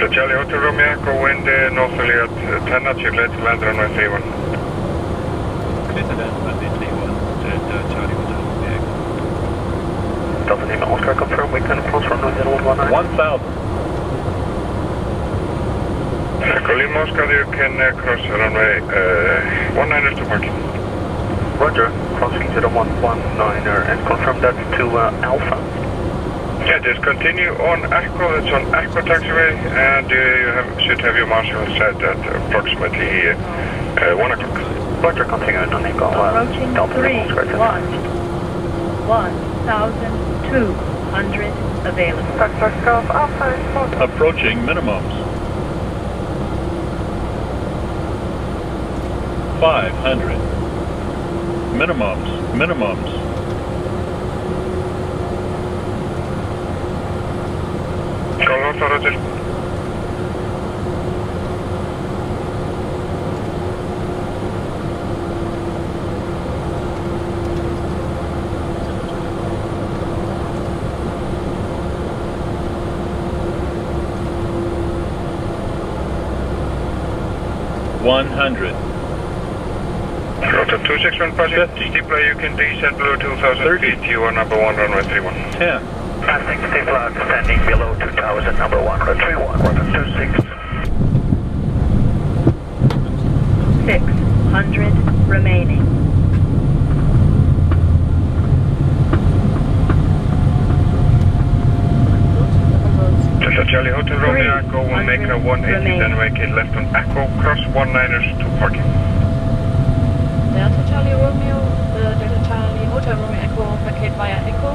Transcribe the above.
Delta Charlie Hotel Romeo, go wind northerly at 10 knots, you're clear to land runway 31. Clear to land runway 31, Delta Charlie Hotel Romeo. Delta Lima Oscar, confirm we can approach runway 019. 1000. Echo Lima Oscar, you can cross runway 19er to parking. Roger, crossing 0119er and confirm that to Alpha. Yeah, just continue on Echo, it's on Echo taxiway, and you should have your marshal set at approximately 1 o'clock. Roger, continuing on Echo. Approaching 1,200 available. Approaching minimums. 500. Minimums. Call Alpha, Roger. Roger 261 passing. 50. Steepler, you can descend below 2,000 feet. You are number 1, runway 31. 10. Passing Steepler, standing below 2,000, number 1, runway 31, runway 26. 600 remaining. Delta Charlie Hotel Romeo, go will make a 180, then make it left on Echo, cross 19ers to parking. Delta Charlie Romeo, Delta Charlie Hotel Romeo Echo, vacate via Echo.